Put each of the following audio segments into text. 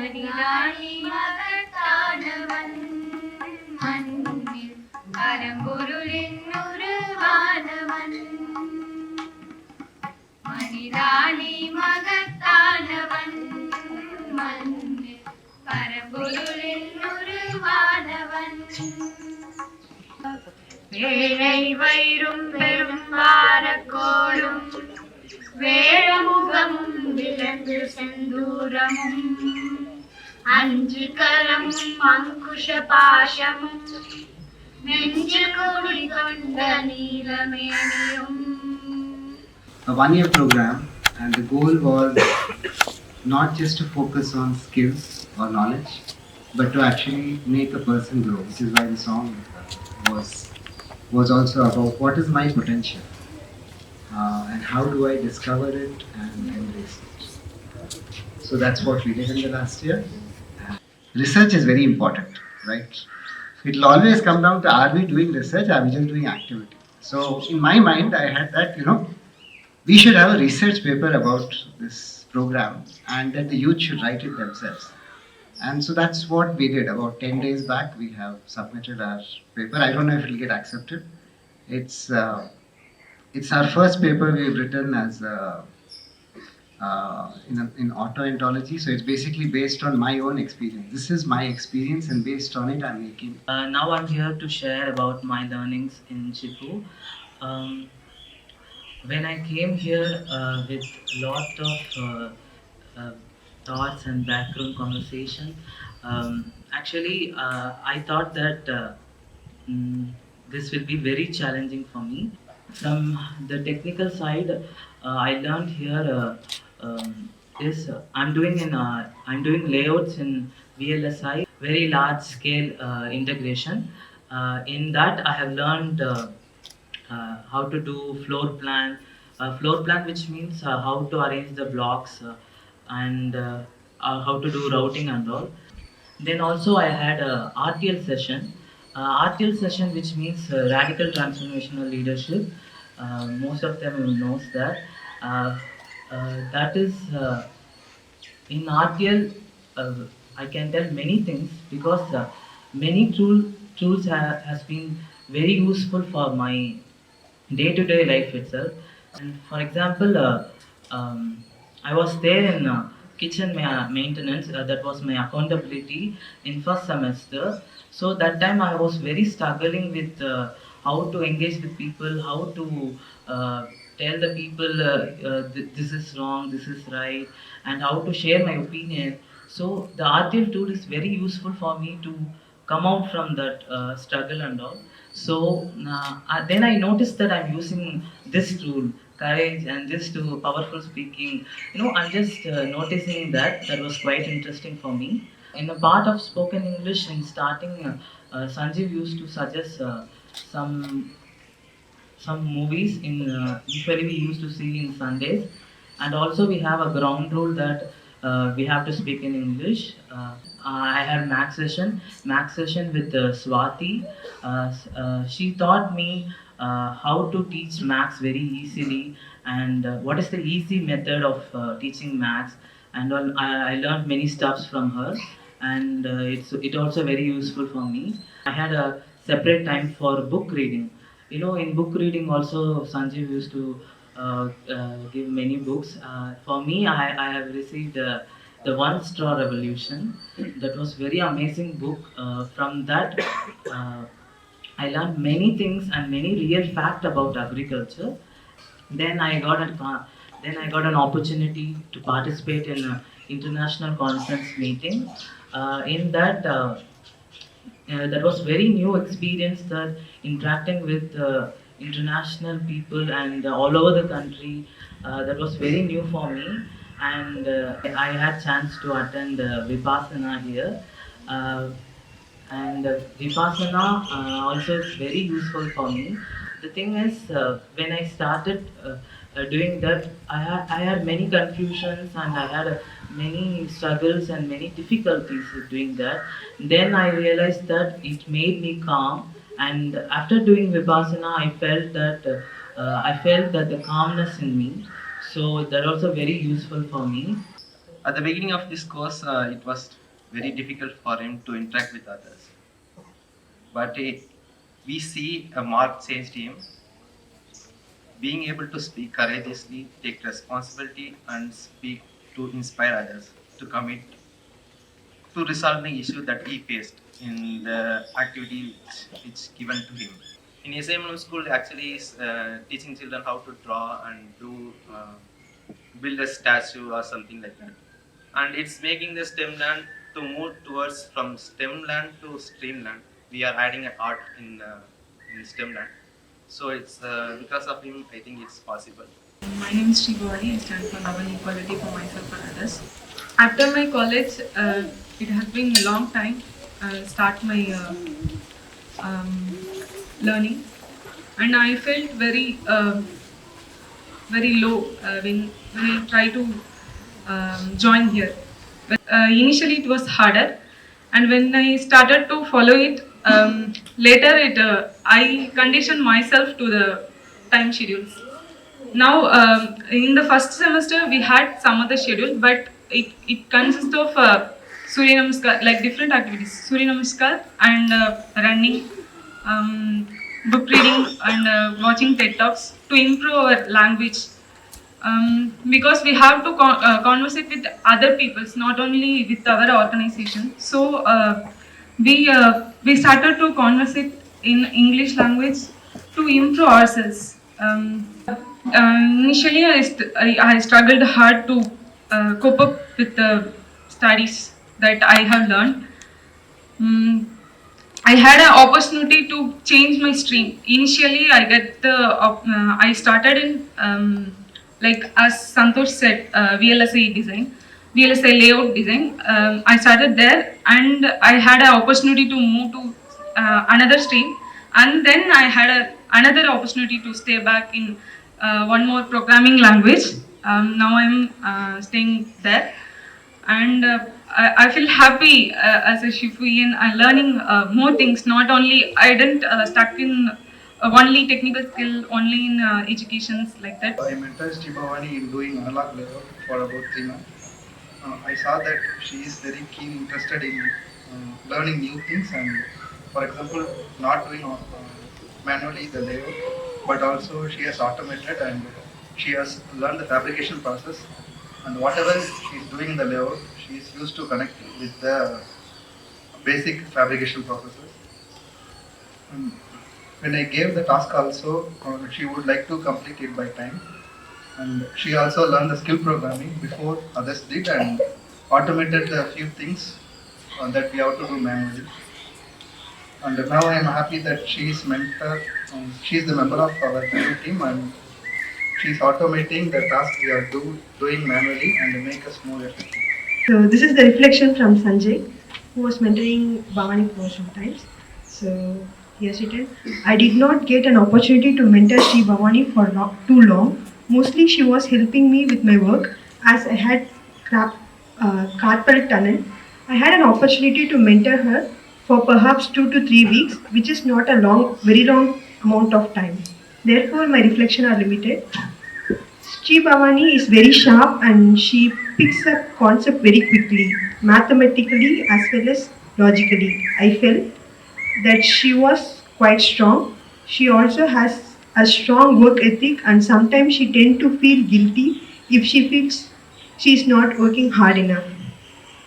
மணிராணி மகத்தானவன் மண்ணில் பரம்பொருளின் உருவானவன். மணிராணி மகத்தானவன் மண்ணில் பரம்பொருளின் உருவானவன். வேலை வயிறும் பெரும் வாரக்கோளும் வேழமுகமும் விலங்கு செந்தூரமும் அஞ்சு கரமும் அங்குஷ பாசமும் நெஞ்சு கூடி கொண்ட நீலமேனியும். A one-year program, and the goal was not just to focus on skills or knowledge, but to actually make a person grow, which is why the song was also about what is my potential and how do I discover it and embrace it. So that's what we did in the last year. Research is very important, right? It will always come down to, are we doing research, are we just doing activity? So in my mind I had that, we should have a research paper about this program and that the youth should write it themselves. And so that's what we did. About 10 days back, we have submitted our paper. I don't know if it will get accepted. It's our first paper we've written as in autoontology. So it's basically based on my own experience. This is my experience, and based on it, I'm making. Now I'm here to share about my learnings in Shifu. When I came here with lot of thoughts and background conversation, actually I thought that this will be very challenging for me. From the technical side, I learned here I'm doing layouts in VLSI, very large scale integration. In that I have learned how to do floor plan, which means how to arrange the blocks and how to do routing and all. Then also I had a RTL session, which means radical transformational leadership. Most of them knows that. That is in RTL. I can tell many things because many tools has been very useful for my day-to-day life itself. And for example, I was there in kitchen maintenance. That was my accountability in first semester. So that time I was very struggling with how to engage with people, how to tell the people this is wrong, this is right, and how to share my opinion. So the RTL tool is very useful for me to come out from that struggle and all. So then I noticed that I'm using this tool, courage, and this to powerful speaking. I'm just noticing that was quite interesting for me. In a part of spoken English in starting, Sanjeev used to suggest some movies in usually we used to see in Sundays, and also we have a ground rule that we have to speak in English. I had max session with Swati. She taught me how to teach maths very easily, and what is the easy method of teaching maths, and I learned many stuffs from her, and it also very useful for me. I had a separate time for book reading. In book reading also Sanjeev used to give many books. For me, I have received the One Straw Revolution. That was very amazing book. From that I learned many things and many real fact about agriculture. Then I got an opportunity to participate in an international conference meeting. In that that was very new experience, that interacting with international people and all over the country. That was very new for me, and I had chance to attend Vipassana here. And Vipassana also is very useful for me. The thing is, when I started doing that, I had many confusions, and I had many struggles and many difficulties with doing that. Then I realized that it made me calm, and after doing Vipassana, I felt that the calmness in me. So that also very useful for me. At the beginning of this course, it was very difficult for him to interact with others. But we see a marked change in him, being able to speak courageously, take responsibility, and speak to inspire others to commit to resolving issue that he faced in the activity which given to him. In SMM school, actually is teaching children how to draw and do build a statue or something like that. And it's making the STEM land to move towards from STEM land to stream land. We are adding an art in STEM land. So it's because of him, I think it's possible. My name is Bhavani. I stand for love and equality for myself and others. After my college, it has been a long time. Start my learning, and I felt very low when I try to join here. But initially it was harder, and when I started to follow it, later I conditioned myself to the time schedules. Now, in the first semester, we had some other schedule, but it consists of Surya Namaskar, like different activities, Surya Namaskar and running, book reading, and watching TED Talks to improve our language. Because we have to conversate with other peoples, not only with our organization. So we started to conversate in English language to improve ourselves. Initially, I struggled hard to cope up with the studies that I have learned. I had an opportunity to change my stream. Initially, I started in like as Santosh said, VLSI design, VLSI layout design. I started there, and I had an opportunity to move to another stream, and then I had another opportunity to stay back in one more programming language. Now I'm staying there, and I feel happy as a Shifuian and learning more things. Not only I didn't stuck in only technical skill, only in educations like that. I mentored Bhavani in doing analog layout for about 3 months. I saw that she is very keen interested in learning new things, and for example, not doing manually the layout, but also she has automated and she has learned the fabrication process, and whatever she is doing in the layout, she is used to connect with the basic fabrication processes. When I gave the task also, she would like to complete it by time. And she also learned the skill programming before others did and automated a few things that we have to do manually. And now I am happy that she is mentor, she is the member of our team, and she is automating the task we are doing manually and make us more effective. So this is the reflection from Sanjeev, who was mentoring Bhavani for some times. So yes, it is. I did not get an opportunity to mentor Sri Bhavani for too long. Mostly she was helping me with my work as I had carpal tunnel. I had an opportunity to mentor her for perhaps 2 to 3 weeks, which is not a very long amount of time. Therefore, my reflection are limited. Sri Bhavani is very sharp and she picks up concept very quickly, mathematically as well as logically. I felt that she was quite strong. She also has a strong work ethic, and sometimes she tends to feel guilty if she feels she is not working hard enough.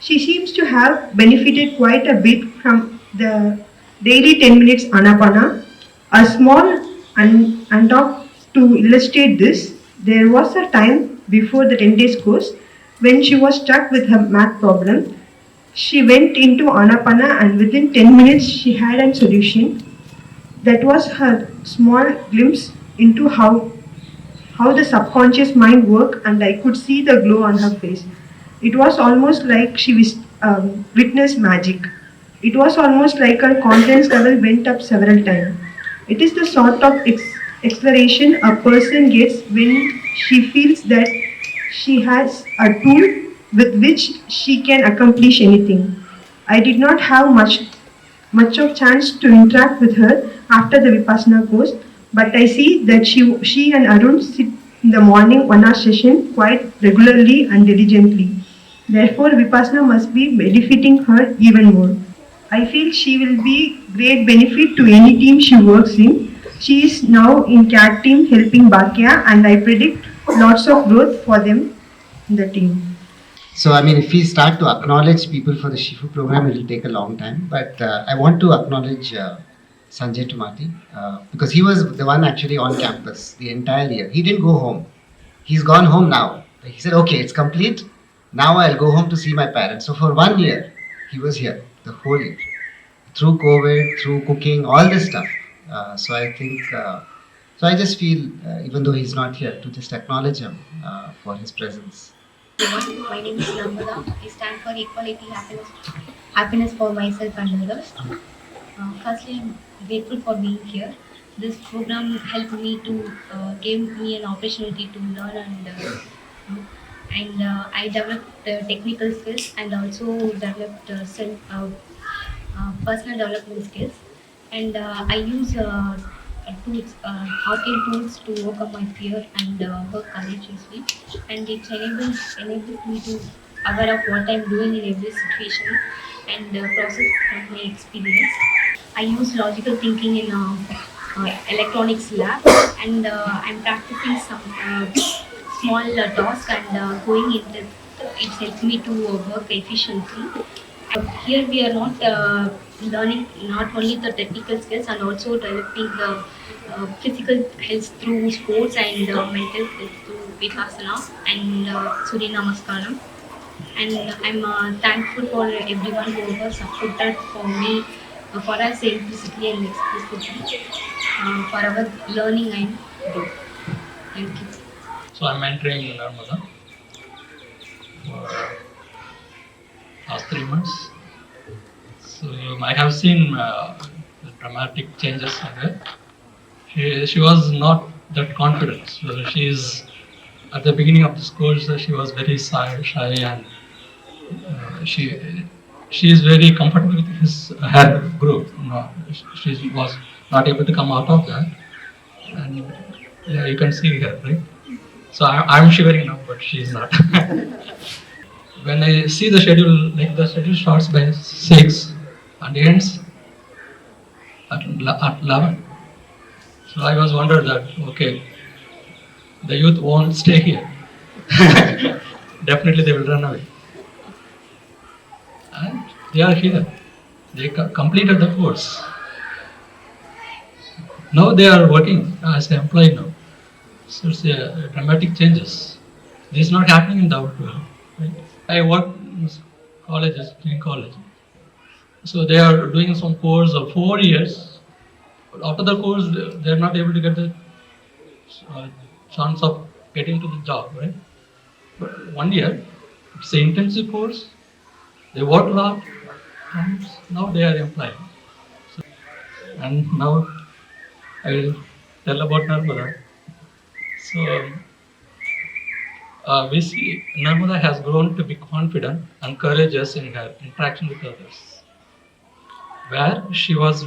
She seems to have benefited quite a bit from the daily 10 minutes Anapana. A small anecdote to illustrate this, there was a time before the 10 days course when she was stuck with her math problem. She went into Anapana and within 10 minutes she had a solution. That was her small glimpse into how the subconscious mind worked, and I could see the glow on her face. It was almost like she witnessed magic. It was almost like her confidence level went up several times. It is the sort of acceleration a person gets when she feels that she has a tool with which she can accomplish anything. I did not have much of chance to interact with her after the Vipassana course, but I see that she and Arun sit in the morning 1 hour session quite regularly and diligently. Therefore, Vipassana must be benefiting her even more. I feel she will be great benefit to any team she works in. She is now in CAT team helping Bakya, and I predict lots of growth for them in the team. So, I mean, if we start to acknowledge people for the Shifu program, it will take a long time. But I want to acknowledge Sanjay Tomati because he was the one actually on campus the entire year. He didn't go home. He's gone home now. He said, okay, it's complete. Now I'll go home to see my parents. So, for 1 year, he was here the whole year through COVID, through cooking, all this stuff. So, I think, so I just feel, even though he's not here, to just acknowledge him for his presence. Everyone, my name is Namrata. I stand for equality, happiness for myself and others. Firstly, I'm grateful for being here. This program helped me to give me an opportunity to learn and I developed technical skills and also developed personal development skills. And I use tools, arcade tools to overcome my fear and work courageously. And it enables me to aware of what I'm doing in every situation and process from my experience. I use logical thinking in electronics lab, and I'm practicing some small task and going into it helps me to work efficiently. Here we are not learning not only the technical skills and also developing the physical health through sports and mental health through Vipassana and Surya Namaskaram. And I'm thankful for everyone who has supported for me for us implicitly and explicitly for our learning and growth. Thank you. So I'm entering Narmada for last 3 months. So I have seen the dramatic changes in her. She was not that confident. So she's at the beginning of this course. She was very shy and she is very comfortable with her group. No, she was not able to come out of that, and yeah, you can see her, right? So I'm shivering now, but she's not. When I see the schedule, like the schedule starts by 6 and ends at 11. So I was wondering that, okay, the youth won't stay here. Definitely they will run away. And they are here. They completed the course. Now they are working as an employee now. So it's dramatic changes. This is not happening in the outdoor. Right? I work in colleges, in college. So they are doing some course of 4 years. But after the course, they are not able to get the uh, chance of getting to the job, right? But 1 year, it's an intensive course. They work a lot, and now they are employed. So, and now I will tell about Narmada. So we see Narmada has grown to be confident and courageous in her interaction with others. Where she was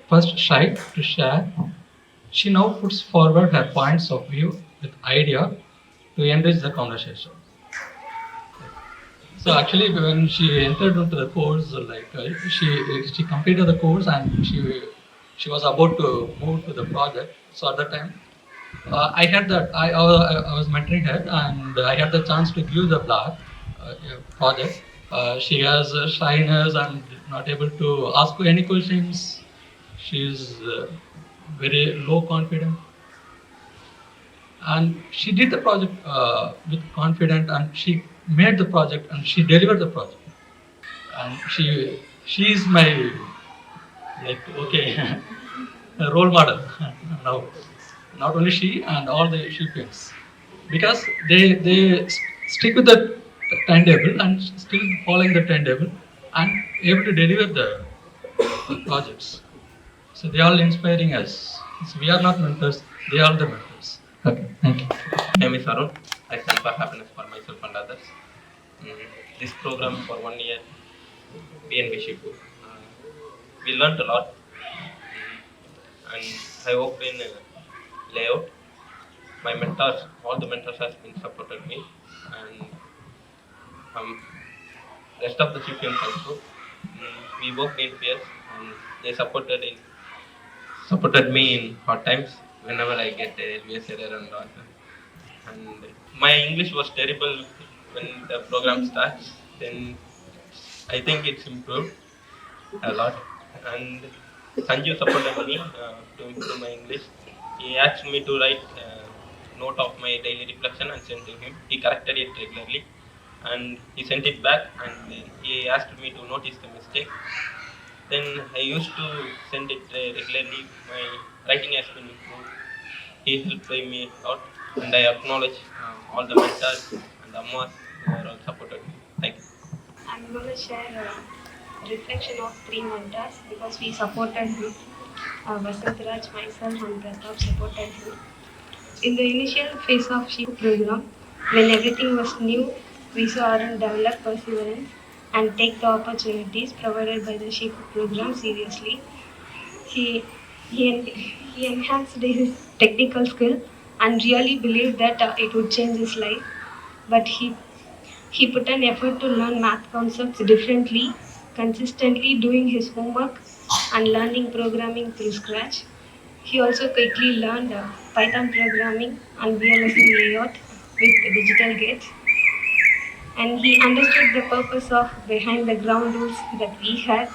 first shy to share, she now puts forward her points of view with idea to enrich the conversation. So actually, when she entered into the course, she completed the course and she was about to move to the project. So at that time, I had that I was mentoring her and I had the chance to give the blog project. She has shyness and not able to ask any questions. She is very low confident, and she did the project with confidence, and she made the project and she delivered the project. And she is my like okay role model now. Not only she and all the Shipians, because they stick with the timetable and still following the timetable and able to deliver the projects. So they are inspiring us. So we are not mentors; they are the mentors. Okay, thank you. My name is Arun. I stand for happiness for myself and others. This program for 1 year, BNB Shifu. We learned a lot, and I worked in layout. My mentors, all the mentors has been supported me. and rest of the champions also. We worked in pairs, and they supported me in hard times whenever I get a LVS error and all. And my English was terrible when the program starts. Then I think it's improved a lot. And Sanjeev supported me to improve my English. He asked me to write note of my daily reflection and sent to him. He corrected it regularly, and he sent it back. And then he asked me to notice the mistake. Then I used to send it regularly. My writing has been improved. He helped me out, and I acknowledge all the mentors and the ammas who are all supported me. Thank you. I'm going to share a reflection of three mentors because we supported him. Vasanth, myself, and Pratap supported him. In the initial phase of Shifu program, when everything was new, we saw Arun develop perseverance and take the opportunities provided by the Shifu program seriously. He, he enhanced his technical skill and really believed that it would change his life. But he put an effort to learn math concepts differently, consistently doing his homework and learning programming through scratch. He also quickly learned Python programming and VLSI layout with digital gates. And he understood the purpose of behind the ground rules that we had,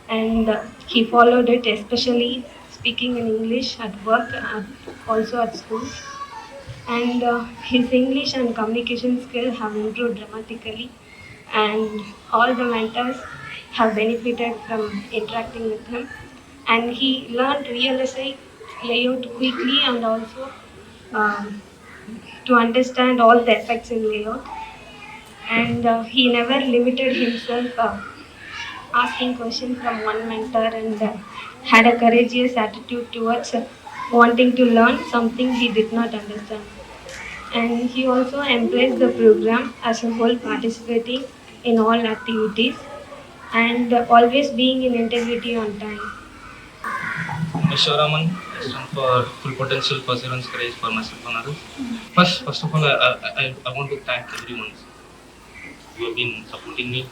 and he followed it, especially speaking in English at work and also at school. And his English and communication skills have improved dramatically, and all the mentors have benefited from interacting with him. And he learned realistic layout quickly and also um, to understand all the effects in layout. And he never limited himself asking questions from one mentor, and had a courageous attitude towards wanting to learn something he did not understand. And he also embraced the program as a whole, participating in all activities and always being in integrity on time. Raman, I stand for full potential, perseverance, courage for myself and others. First of all, I want to thank everyone who have been supporting me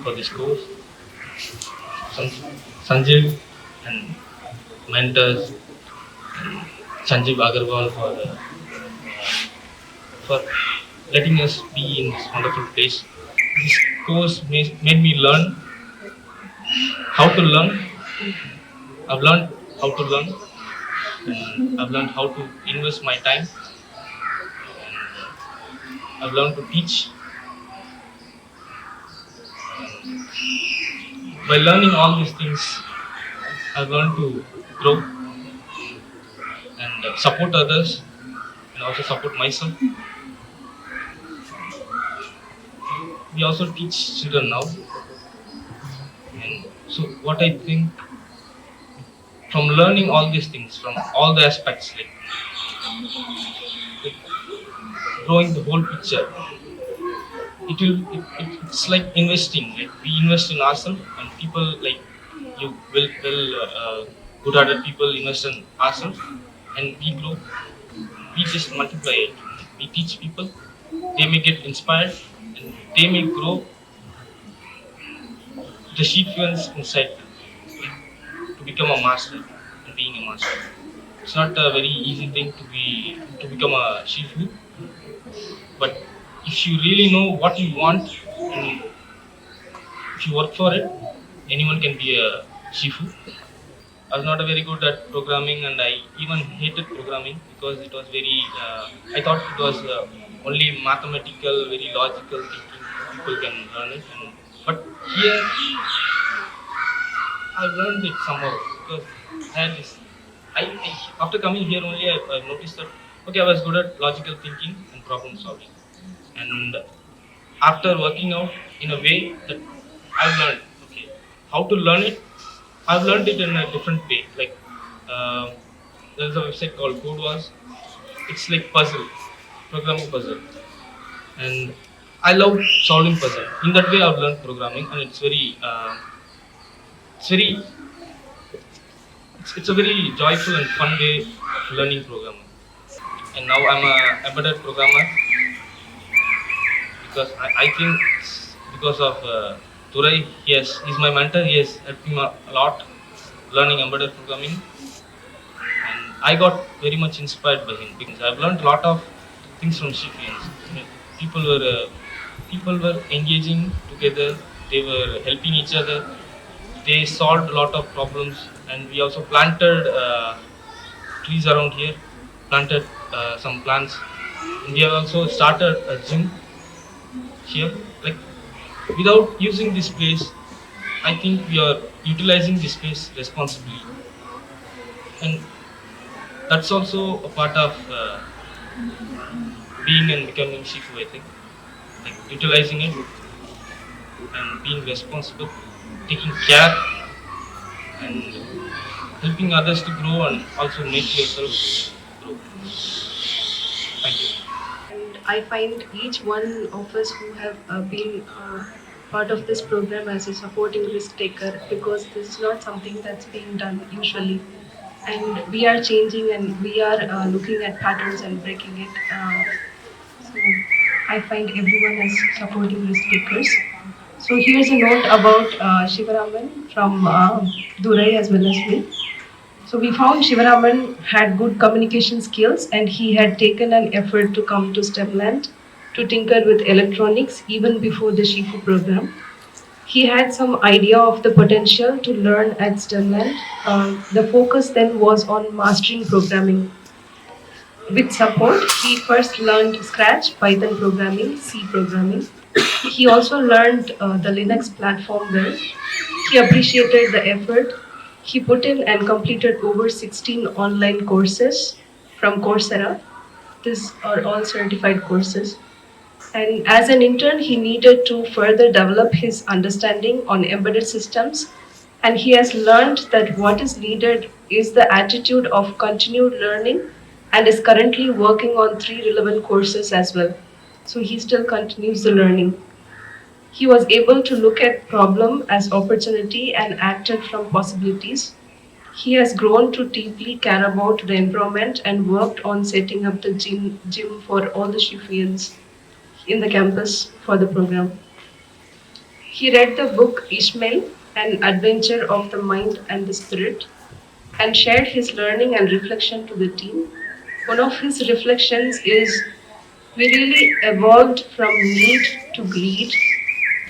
for this course. Sanjeev and mentors, and Sanjeev Agarwal for letting us be in this wonderful place. This course made me learn how to learn. I've learned how to learn, and I've learned how to invest my time, and I've learned to teach. By learning all these things, I've learned to grow and support others and also support myself. We also teach children now, and so what I think, from learning all these things, from all the aspects, like growing the whole picture, it's like investing. Like we invest in ourselves, and people like you will good-hearted people invest in ourselves, and we grow. We just multiply it. We teach people; they may get inspired, and they may grow the sequence inside to become a master and being a master. It's not a very easy thing to become a Shifu, but if you really know what you want and if you work for it, anyone can be a Shifu. I was not very good at programming, and I even hated programming because it was very. I thought it was only mathematical, very logical thinking. People can learn it, but here I've learned it somehow because I had this. After coming here only, I noticed that okay, I was good at logical thinking and problem solving, and after working out in a way that I've learned okay how to learn it. I've learned it in a different way. Like there's a website called CodeWars. It's like puzzle, programming puzzle, and I love solving puzzle. In that way, I've learned programming, and it's very it's a very joyful and fun way of learning programming. And now I'm a embedded programmer, because I think it's because of Turai. He's my mentor. He has helped me a lot learning embedded programming, and I got very much inspired by him because I've learned a lot of things from Shifians. People were people were engaging together. They were helping each other. They solved a lot of problems, and we also planted trees around here, planted some plants. And we have also started a gym here. Like without using this space, I think we are utilizing this space responsibly, and that's also a part of being and becoming Shifu. I think like utilizing it and being responsible, taking care, and helping others to grow and also make yourself grow. Thank you. And I find each one of us who have been part of this program as a supporting risk taker, because this is not something that's being done usually. And we are changing and we are looking at patterns and breaking it. So I find everyone as supporting risk takers. So here's a note about Shivaraman from Durai as well as me. So we found Shivaraman had good communication skills and he had taken an effort to come to STEMland to tinker with electronics even before the Shifu program. He had some idea of the potential to learn at STEMland. The focus then was on mastering programming. With support, he first learned Scratch, Python programming, C programming. He also learned the Linux platform well. He appreciated the effort he put in and completed over 16 online courses from Coursera. These are all certified courses. And as an intern, he needed to further develop his understanding on embedded systems. And he has learned that what is needed is the attitude of continued learning and is currently working on 3 relevant courses as well. So he still continues the learning. He was able to look at problem as opportunity and acted from possibilities. He has grown to deeply care about the environment and worked on setting up the gym for all the Shifians in the campus for the program. He read the book Ishmael, An Adventure of the Mind and the Spirit, and shared his learning and reflection to the team. One of his reflections is, we really evolved from need to greed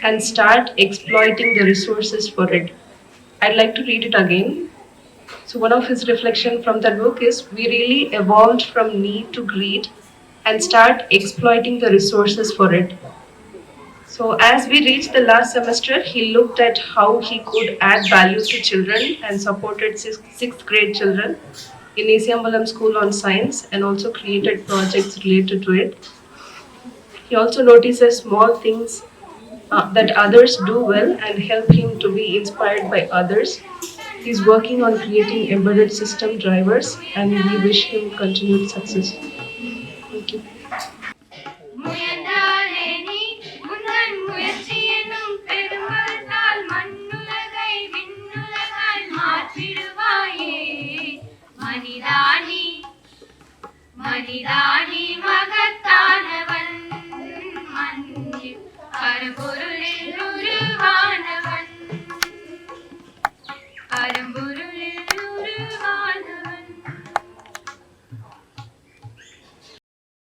and start exploiting the resources for it. I'd like to read it again. So one of his reflection from that book is, we really evolved from need to greed and start exploiting the resources for it. So as we reached the last semester, he looked at how he could add value to children and supported sixth grade children in Isiambalam School on Science and also created projects related to it. He also notices small things that others do well and help him to be inspired by others. He's working on creating embedded system drivers and we wish him continued success.